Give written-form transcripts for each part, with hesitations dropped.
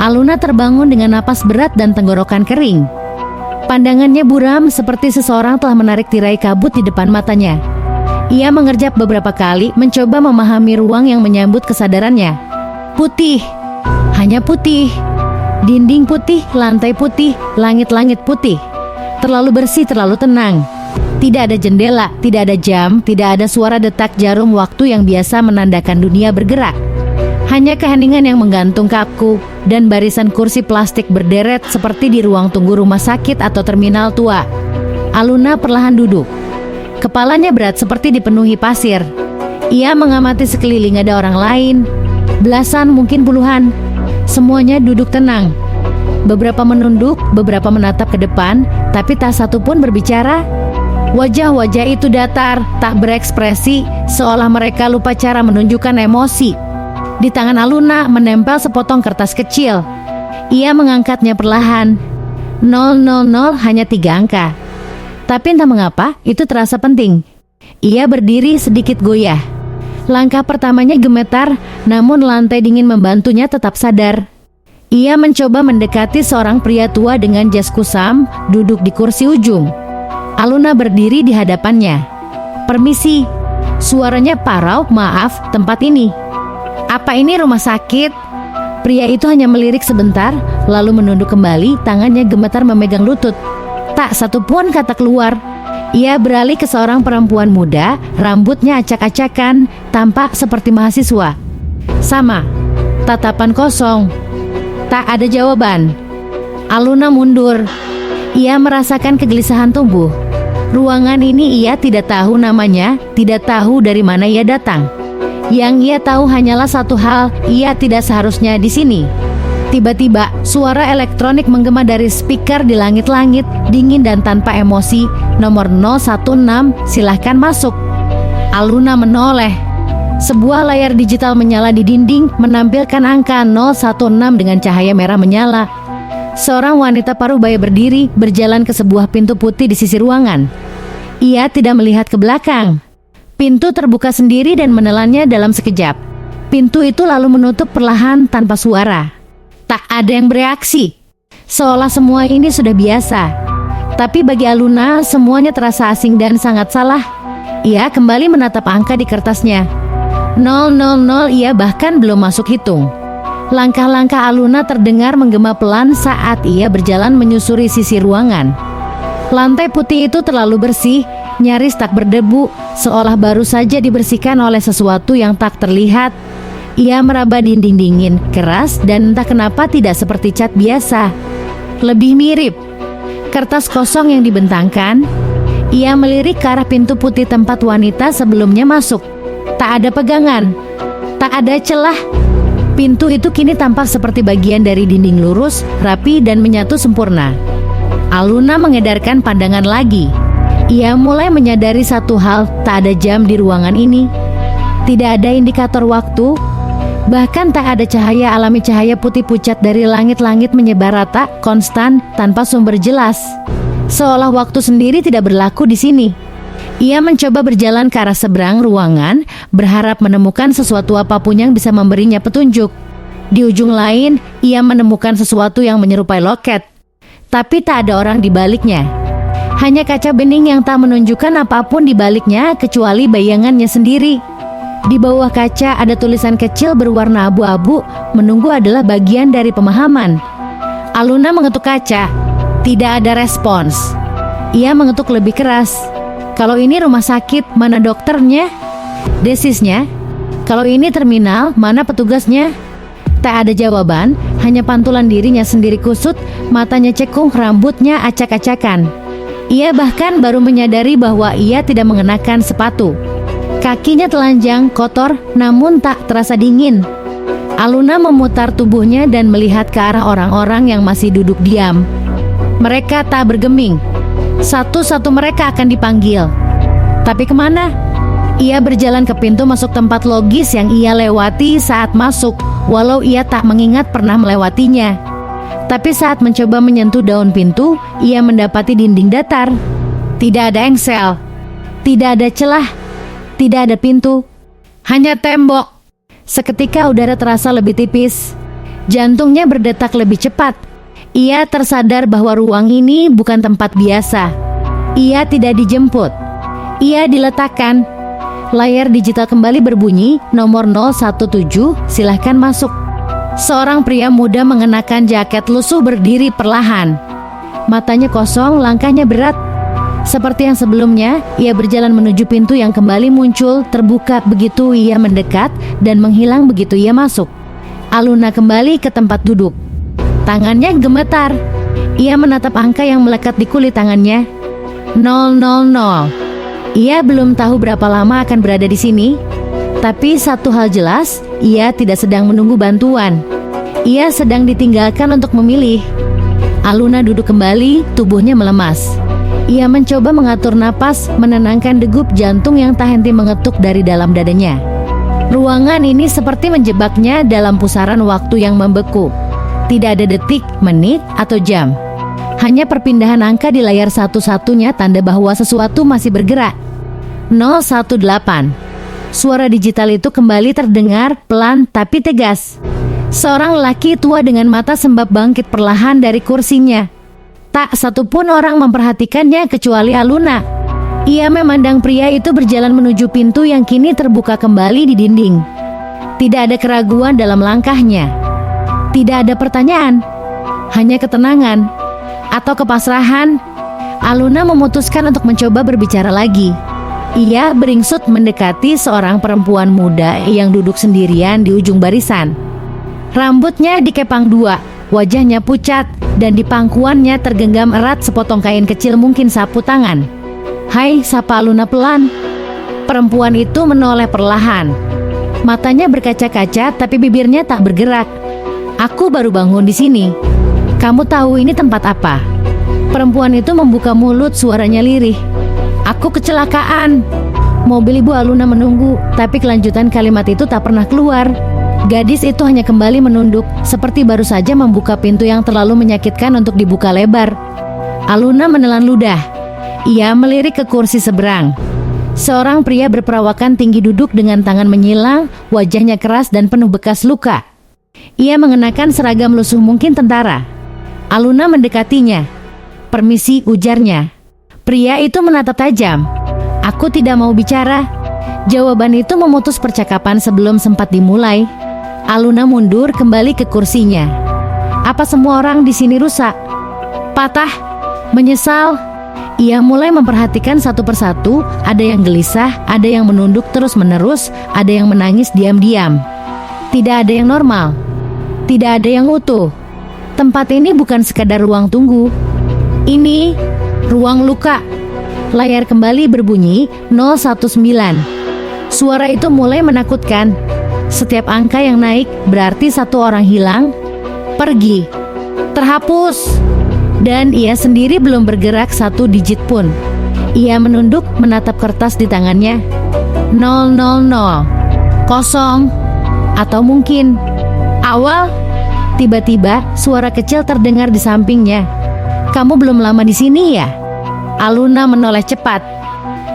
Aluna terbangun dengan napas berat dan tenggorokan kering. Pandangannya buram seperti seseorang telah menarik tirai kabut di depan matanya. Ia mengerjap beberapa kali mencoba memahami ruang yang menyambut kesadarannya. Putih, hanya putih. Dinding putih, lantai putih, langit-langit putih. Terlalu bersih, terlalu tenang. Tidak ada jendela, tidak ada jam, tidak ada suara detak jarum waktu yang biasa menandakan dunia bergerak. Hanya keheningan yang menggantung kaku dan barisan kursi plastik berderet seperti di ruang tunggu rumah sakit atau terminal tua. Aluna perlahan duduk. Kepalanya berat seperti dipenuhi pasir. Ia mengamati sekeliling, ada orang lain. Belasan, mungkin puluhan. Semuanya duduk tenang. Beberapa menunduk, beberapa menatap ke depan, tapi tak satu pun berbicara. Wajah-wajah itu datar, tak berekspresi, seolah mereka lupa cara menunjukkan emosi. Di tangan Aluna menempel sepotong kertas kecil. Ia mengangkatnya perlahan. 000, hanya 3 angka. Tapi entah mengapa, itu terasa penting. Ia berdiri sedikit goyah. Langkah pertamanya gemetar, namun lantai dingin membantunya tetap sadar. Ia mencoba mendekati seorang pria tua dengan jas kusam, duduk di kursi ujung. Aluna berdiri di hadapannya. Permisi, suaranya parau, maaf, tempat ini. Apa ini rumah sakit? Pria itu hanya melirik sebentar, lalu menunduk kembali, tangannya gemetar memegang lutut. Tak satu pun kata keluar. Ia beralih ke seorang perempuan muda, rambutnya acak-acakan, tampak seperti mahasiswa. Sama, tatapan kosong. Tak ada jawaban. Aluna mundur. Ia merasakan kegelisahan tumbuh. Ruangan ini ia tidak tahu namanya, tidak tahu dari mana ia datang. Yang ia tahu hanyalah satu hal, ia tidak seharusnya di sini. Tiba-tiba, suara elektronik menggema dari speaker di langit-langit, dingin dan tanpa emosi. Nomor 016, silahkan masuk. Aluna menoleh. Sebuah layar digital menyala di dinding, menampilkan angka 016 dengan cahaya merah menyala. Seorang wanita parubaya berdiri, berjalan ke sebuah pintu putih di sisi ruangan. Ia tidak melihat ke belakang. Pintu terbuka sendiri dan menelannya dalam sekejap. Pintu itu lalu menutup perlahan tanpa suara. Tak ada yang bereaksi. Seolah semua ini sudah biasa. Tapi bagi Aluna, semuanya terasa asing dan sangat salah. Ia kembali menatap angka di kertasnya. 000, ia bahkan belum masuk hitung. Langkah-langkah Aluna terdengar menggema pelan saat ia berjalan menyusuri sisi ruangan. Lantai putih itu terlalu bersih, nyaris tak berdebu, seolah baru saja dibersihkan oleh sesuatu yang tak terlihat. Ia meraba dinding dingin, keras, dan entah kenapa tidak seperti cat biasa. Lebih mirip kertas kosong yang dibentangkan. Ia melirik ke arah pintu putih tempat wanita sebelumnya masuk. Tak ada pegangan, tak ada celah. Pintu itu kini tampak seperti bagian dari dinding lurus, rapi dan menyatu sempurna. Aluna mengedarkan pandangan lagi. Ia mulai menyadari satu hal, tak ada jam di ruangan ini. Tidak ada indikator waktu. Bahkan tak ada cahaya alami, cahaya putih pucat dari langit-langit menyebar rata, konstan, tanpa sumber jelas. Seolah waktu sendiri tidak berlaku di sini. Ia mencoba berjalan ke arah seberang ruangan, berharap menemukan sesuatu apapun yang bisa memberinya petunjuk. Di ujung lain, ia menemukan sesuatu yang menyerupai loket. Tapi tak ada orang di baliknya. Hanya kaca bening yang tak menunjukkan apapun di baliknya kecuali bayangannya sendiri. Di bawah kaca ada tulisan kecil berwarna abu-abu, menunggu adalah bagian dari pemahaman. Aluna mengetuk kaca. Tidak ada respons. Ia mengetuk lebih keras. Kalau ini rumah sakit, mana dokternya? Desisnya? Kalau ini terminal, mana petugasnya? Tak ada jawaban, hanya pantulan dirinya sendiri kusut, matanya cekung, rambutnya acak-acakan. Ia bahkan baru menyadari bahwa ia tidak mengenakan sepatu. Kakinya telanjang, kotor, namun tak terasa dingin. Aluna memutar tubuhnya dan melihat ke arah orang-orang yang masih duduk diam. Mereka tak bergeming. Satu-satu mereka akan dipanggil. Tapi kemana? Ia berjalan ke pintu masuk tempat logis yang ia lewati saat masuk, walau ia tak mengingat pernah melewatinya. Tapi saat mencoba menyentuh daun pintu, ia mendapati dinding datar. Tidak ada engsel, tidak ada celah, tidak ada pintu, hanya tembok. Seketika udara terasa lebih tipis. Jantungnya berdetak lebih cepat. Ia tersadar bahwa ruang ini bukan tempat biasa. Ia tidak dijemput. Ia diletakkan. Layar digital kembali berbunyi, nomor 017, silahkan masuk. Seorang pria muda mengenakan jaket lusuh berdiri perlahan. Matanya kosong, langkahnya berat. Seperti yang sebelumnya, ia berjalan menuju pintu yang kembali muncul, terbuka begitu ia mendekat dan menghilang begitu ia masuk. Aluna kembali ke tempat duduk. Tangannya gemetar. Ia menatap angka yang melekat di kulit tangannya. 000. Ia belum tahu berapa lama akan berada di sini. Tapi satu hal jelas, ia tidak sedang menunggu bantuan. Ia sedang ditinggalkan untuk memilih. Aluna duduk kembali, tubuhnya melemas. Ia mencoba mengatur napas, menenangkan degup jantung yang tak henti mengetuk dari dalam dadanya. Ruangan ini seperti menjebaknya dalam pusaran waktu yang membeku. Tidak ada detik, menit, atau jam. Hanya perpindahan angka di layar satu-satunya tanda bahwa sesuatu masih bergerak. 018. Suara digital itu kembali terdengar, pelan tapi tegas. Seorang lelaki tua dengan mata sembab bangkit perlahan dari kursinya. Tak satupun orang memperhatikannya kecuali Aluna. Ia memandang pria itu berjalan menuju pintu yang kini terbuka kembali di dinding. Tidak ada keraguan dalam langkahnya. Tidak ada pertanyaan. Hanya ketenangan atau kepasrahan. Aluna memutuskan untuk mencoba berbicara lagi. Ia beringsut mendekati seorang perempuan muda yang duduk sendirian di ujung barisan. Rambutnya dikepang dua, wajahnya pucat, dan di pangkuannya tergenggam erat sepotong kain kecil mungkin sapu tangan. "Hai," sapa Aluna pelan. Perempuan itu menoleh perlahan. Matanya berkaca-kaca tapi bibirnya tak bergerak. "Aku baru bangun di sini. Kamu tahu ini tempat apa?" Perempuan itu membuka mulut, suaranya lirih. "Aku kecelakaan." Mobil Ibu Aluna menunggu, tapi kelanjutan kalimat itu tak pernah keluar. Gadis itu hanya kembali menunduk, seperti baru saja membuka pintu yang terlalu menyakitkan untuk dibuka lebar. Aluna menelan ludah. Ia melirik ke kursi seberang. Seorang pria berperawakan tinggi duduk dengan tangan menyilang, wajahnya keras dan penuh bekas luka. Ia mengenakan seragam lusuh mungkin tentara. Aluna mendekatinya. "Permisi," ujarnya. Pria itu menatap tajam. "Aku tidak mau bicara." Jawaban itu memutus percakapan sebelum sempat dimulai. Aluna mundur kembali ke kursinya. Apa semua orang di sini rusak? Patah? Menyesal? Ia mulai memperhatikan satu persatu. Ada yang gelisah, ada yang menunduk terus-menerus, ada yang menangis diam-diam. Tidak ada yang normal. Tidak ada yang utuh. Tempat ini bukan sekadar ruang tunggu. Ini ruang luka. Layar kembali berbunyi 019. Suara itu mulai menakutkan. Setiap angka yang naik berarti satu orang hilang, pergi, terhapus. Dan ia sendiri belum bergerak satu digit pun. Ia menunduk menatap kertas di tangannya. 000, kosong, atau mungkin awal. Tiba-tiba suara kecil terdengar di sampingnya. "Kamu belum lama di sini ya?" Aluna menoleh cepat.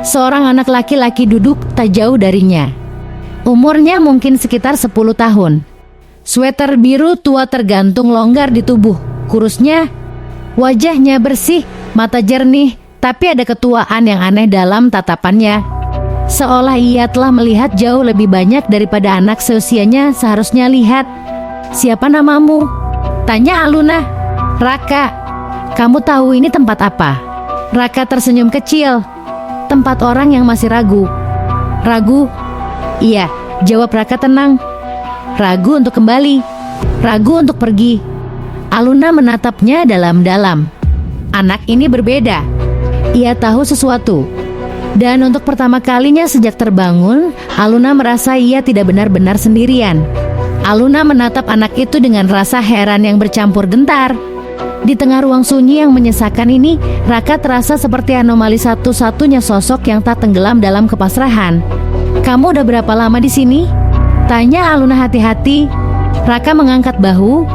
Seorang anak laki-laki duduk tak jauh darinya. Umurnya mungkin sekitar 10 tahun. Sweater biru tua tergantung longgar di tubuh. Kurusnya, wajahnya bersih, mata jernih, tapi ada ketuaan yang aneh dalam tatapannya. Seolah ia telah melihat jauh lebih banyak daripada anak seusianya seharusnya lihat. "Siapa namamu?" tanya Aluna. "Raka." "Kamu tahu ini tempat apa?" Raka tersenyum kecil. "Tempat orang yang masih ragu." "Ragu?" "Iya," jawab Raka tenang. "Ragu untuk kembali, ragu untuk pergi." Aluna menatapnya dalam-dalam. Anak ini berbeda. Ia tahu sesuatu. Dan untuk pertama kalinya sejak terbangun, Aluna merasa ia tidak benar-benar sendirian. Aluna menatap anak itu dengan rasa heran yang bercampur gentar. Di tengah ruang sunyi yang menyesakan ini, Raka terasa seperti anomali satu-satunya sosok yang tak tenggelam dalam kepasrahan. "Kamu udah berapa lama di sini?" tanya Aluna hati-hati. Raka mengangkat bahu.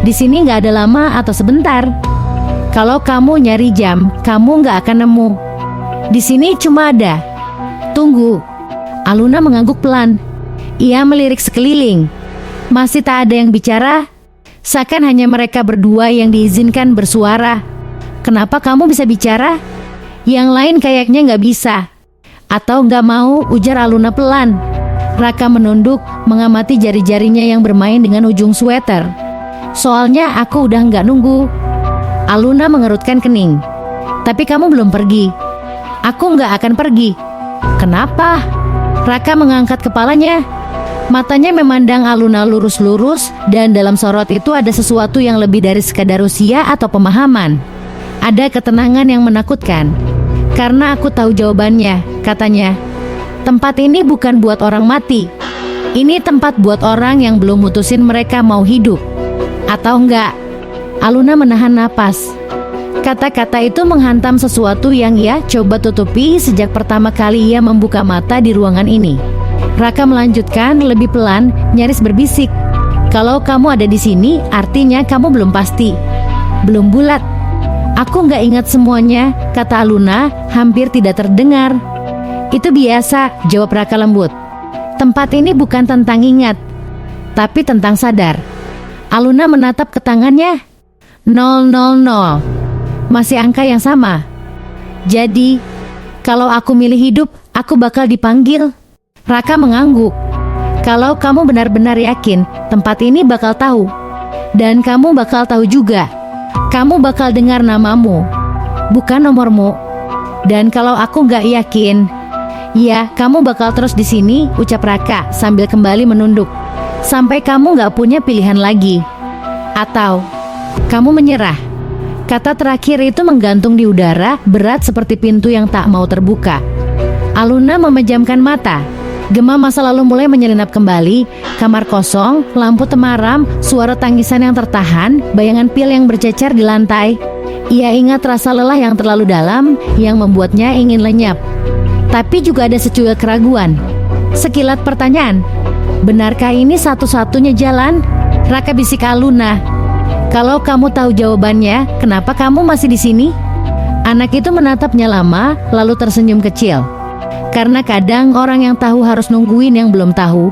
"Di sini nggak ada lama atau sebentar. Kalau kamu nyari jam, kamu nggak akan nemu. Di sini cuma ada tunggu." Aluna mengangguk pelan. Ia melirik sekeliling. Masih tak ada yang bicara. Seakan hanya mereka berdua yang diizinkan bersuara. Kenapa kamu bisa bicara? Yang lain kayaknya nggak bisa. Atau nggak mau, ujar Aluna pelan. Raka menunduk, mengamati jari-jarinya yang bermain dengan ujung sweater. Soalnya aku udah nggak nunggu. Aluna mengerutkan kening. Tapi kamu belum pergi. Aku nggak akan pergi. Kenapa? Raka mengangkat kepalanya. Matanya memandang Aluna lurus-lurus, dan dalam sorot itu ada sesuatu yang lebih dari sekadar usia atau pemahaman. Ada ketenangan yang menakutkan. Karena aku tahu jawabannya, katanya. Tempat ini bukan buat orang mati. Ini tempat buat orang yang belum mutusin mereka mau hidup. Atau enggak. Aluna menahan napas. Kata-kata itu menghantam sesuatu yang ia coba tutupi sejak pertama kali ia membuka mata di ruangan ini. Raka melanjutkan lebih pelan, nyaris berbisik. Kalau kamu ada di sini, artinya kamu belum pasti. Belum bulat. Aku nggak ingat semuanya, kata Aluna, hampir tidak terdengar. Itu biasa, jawab Raka lembut. Tempat ini bukan tentang ingat, tapi tentang sadar. Aluna menatap ke tangannya. 000. Masih angka yang sama. Jadi, kalau aku milih hidup, aku bakal dipanggil. Raka mengangguk. Kalau kamu benar-benar yakin, tempat ini bakal tahu. Dan kamu bakal tahu juga. Kamu bakal dengar namamu, bukan nomormu. Dan kalau aku nggak yakin, ya kamu bakal terus di sini, ucap Raka sambil kembali menunduk. Sampai kamu nggak punya pilihan lagi. Atau kamu menyerah. Kata terakhir itu menggantung di udara, berat seperti pintu yang tak mau terbuka. Aluna memejamkan mata. Gema masa lalu mulai menyelinap kembali. Kamar kosong, lampu temaram, suara tangisan yang tertahan, bayangan pil yang bercecer di lantai. Ia ingat rasa lelah yang terlalu dalam, yang membuatnya ingin lenyap. Tapi juga ada secuil keraguan. Sekilat pertanyaan, benarkah ini satu-satunya jalan? Raka bisik Aluna. Kalau kamu tahu jawabannya, kenapa kamu masih di sini? Anak itu menatapnya lama, lalu tersenyum kecil. Karena kadang orang yang tahu harus nungguin yang belum tahu.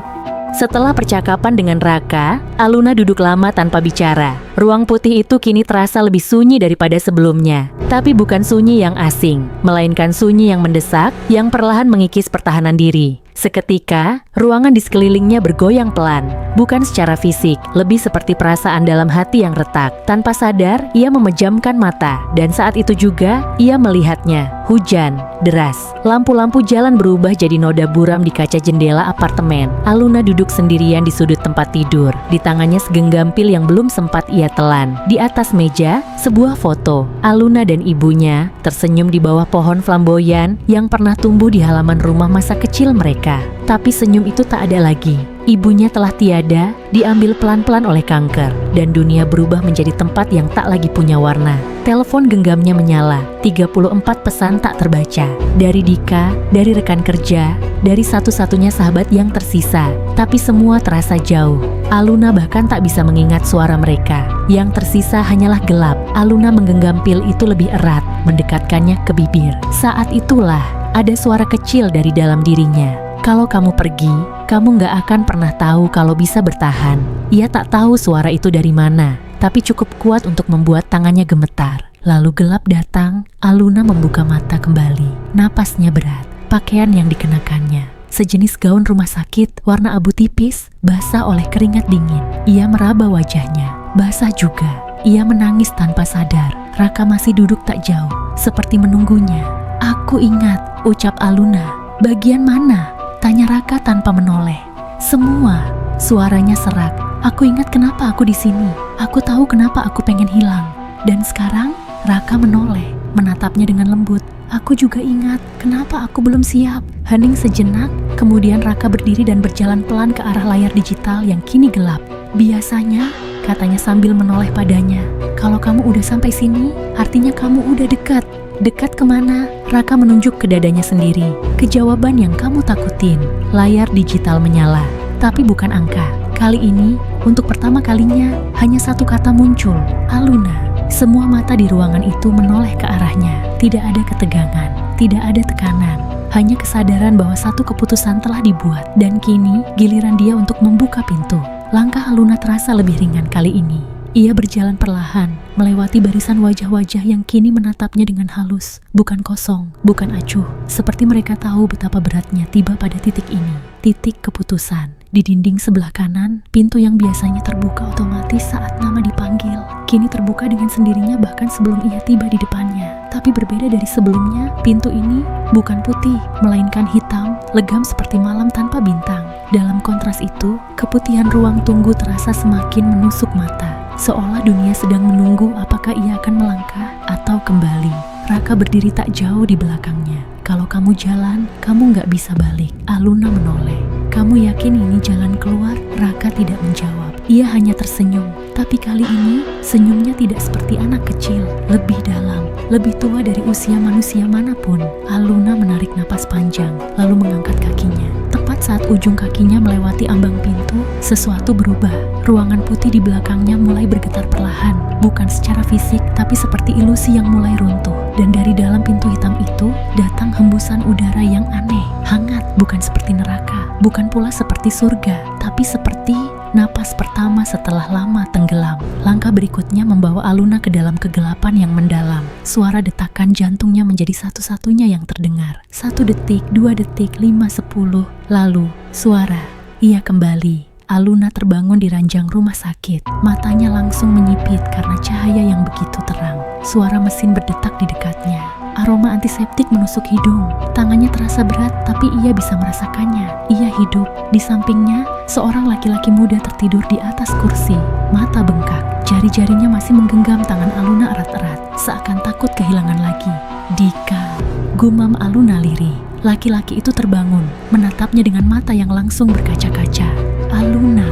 Setelah percakapan dengan Raka, Aluna duduk lama tanpa bicara. Ruang putih itu kini terasa lebih sunyi daripada sebelumnya. Tapi bukan sunyi yang asing, melainkan sunyi yang mendesak, yang perlahan mengikis pertahanan diri. Seketika, ruangan di sekelilingnya bergoyang pelan. Bukan secara fisik, lebih seperti perasaan dalam hati yang retak. Tanpa sadar, ia memejamkan mata. Dan saat itu juga, ia melihatnya. Hujan, deras. Lampu-lampu jalan berubah jadi noda buram di kaca jendela apartemen. Aluna duduk sendirian di sudut tempat tidur. Di tangannya segenggam pil yang belum sempat ia telan. Di atas meja, sebuah foto. Aluna dan ibunya tersenyum di bawah pohon flamboyan yang pernah tumbuh di halaman rumah masa kecil mereka. Tapi senyum itu tak ada lagi. Ibunya telah tiada, diambil pelan-pelan oleh kanker, dan dunia berubah menjadi tempat yang tak lagi punya warna. Telepon genggamnya menyala, 34 pesan tak terbaca. Dari Dika, dari rekan kerja, dari satu-satunya sahabat yang tersisa. Tapi semua terasa jauh. Aluna bahkan tak bisa mengingat suara mereka. Yang tersisa hanyalah gelap. Aluna menggenggam pil itu lebih erat, mendekatkannya ke bibir. Saat itulah, ada suara kecil dari dalam dirinya. Kalau kamu pergi, kamu gak akan pernah tahu kalau bisa bertahan. Ia tak tahu suara itu dari mana, tapi cukup kuat untuk membuat tangannya gemetar. Lalu gelap datang, Aluna membuka mata kembali. Napasnya berat, pakaian yang dikenakannya sejenis gaun rumah sakit warna abu tipis, basah oleh keringat dingin. Ia meraba wajahnya, basah juga. Ia menangis tanpa sadar. Raka masih duduk tak jauh, seperti menunggunya. Aku ingat, ucap Aluna. Bagian mana? Tanya Raka tanpa menoleh. Semua. Suaranya serak. Aku ingat kenapa aku di sini. Aku tahu kenapa aku pengen hilang. Dan sekarang Raka menoleh, menatapnya dengan lembut. Aku juga ingat kenapa aku belum siap. Hening sejenak, kemudian Raka berdiri dan berjalan pelan ke arah layar digital yang kini gelap. Biasanya, katanya sambil menoleh padanya, kalau kamu udah sampai sini, artinya kamu udah dekat. Dekat kemana? Raka menunjuk ke dadanya sendiri. Kejawaban yang kamu takutin. Layar digital menyala, tapi bukan angka. Kali ini, untuk pertama kalinya, hanya satu kata muncul. Aluna. Semua mata di ruangan itu menoleh ke arahnya. Tidak ada ketegangan, tidak ada tekanan. Hanya kesadaran bahwa satu keputusan telah dibuat. Dan kini, giliran dia untuk membuka pintu. Langkah Aluna terasa lebih ringan kali ini. Ia berjalan perlahan, melewati barisan wajah-wajah yang kini menatapnya dengan halus, bukan kosong, bukan acuh, seperti mereka tahu betapa beratnya tiba pada titik ini, titik keputusan. Di dinding sebelah kanan, pintu yang biasanya terbuka otomatis saat nama dipanggil, kini terbuka dengan sendirinya bahkan sebelum ia tiba di depannya. Tapi berbeda dari sebelumnya, pintu ini bukan putih, melainkan hitam, legam seperti malam tanpa bintang. Dalam kontras itu, keputihan ruang tunggu terasa semakin menusuk mata. Seolah dunia sedang menunggu apakah ia akan melangkah atau kembali. Raka berdiri tak jauh di belakangnya. Kalau kamu jalan, kamu nggak bisa balik. Aluna menoleh. Kamu yakin ini jalan keluar? Raka tidak menjawab. Ia hanya tersenyum. Tapi kali ini, senyumnya tidak seperti anak kecil. Lebih dalam, lebih tua dari usia manusia manapun. Aluna menarik napas panjang, lalu mengangkat kakinya. Tepat saat ujung kakinya melewati ambang pintu, sesuatu berubah. Ruangan putih di belakangnya mulai bergetar perlahan. Bukan secara fisik, tapi seperti ilusi yang mulai runtuh. Dan dari dalam pintu hitam itu, datang hembusan udara yang aneh. Hangat, bukan seperti neraka. Bukan pula seperti surga, tapi seperti napas pertama setelah lama tenggelam. Langkah berikutnya membawa Aluna ke dalam kegelapan yang mendalam. Suara detakan jantungnya menjadi satu-satunya yang terdengar. 1 detik, 2 detik, 5, 10. Lalu, suara. Ia kembali. Aluna terbangun di ranjang rumah sakit. Matanya langsung menyipit karena cahaya yang begitu terang. Suara mesin berdetak di dekatnya. Aroma antiseptik menusuk hidung. Tangannya terasa berat, tapi ia bisa merasakannya. Ia hidup. Di sampingnya, seorang laki-laki muda tertidur di atas kursi. Mata bengkak. Jari-jarinya masih menggenggam tangan Aluna erat-erat, seakan takut kehilangan lagi. Dika, gumam Aluna lirih. Laki-laki itu terbangun, menatapnya dengan mata yang langsung berkaca-kaca. Aluna,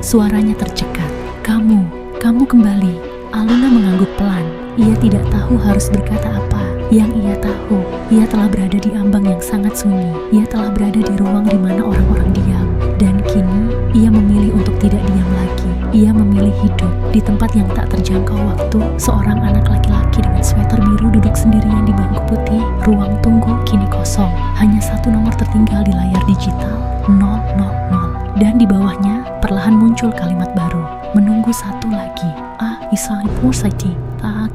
suaranya tercekat. Kamu kembali. Aluna mengangguk pelan. Ia tidak tahu harus berkata apa. Yang ia tahu, ia telah berada di ambang yang sangat sunyi. Ia telah berada di ruang di mana orang-orang diam. Dan kini, ia memilih untuk tidak diam lagi. Ia memilih hidup di tempat yang tak terjangkau waktu. Seorang anak laki-laki dengan sweater biru duduk sendirian di bangku putih. Ruang tunggu kini kosong. Hanya 1 nomor tertinggal di layar digital. 000. Dan di bawahnya, perlahan muncul kalimat baru. Menunggu 1 lagi. Isa Porsati. Tak.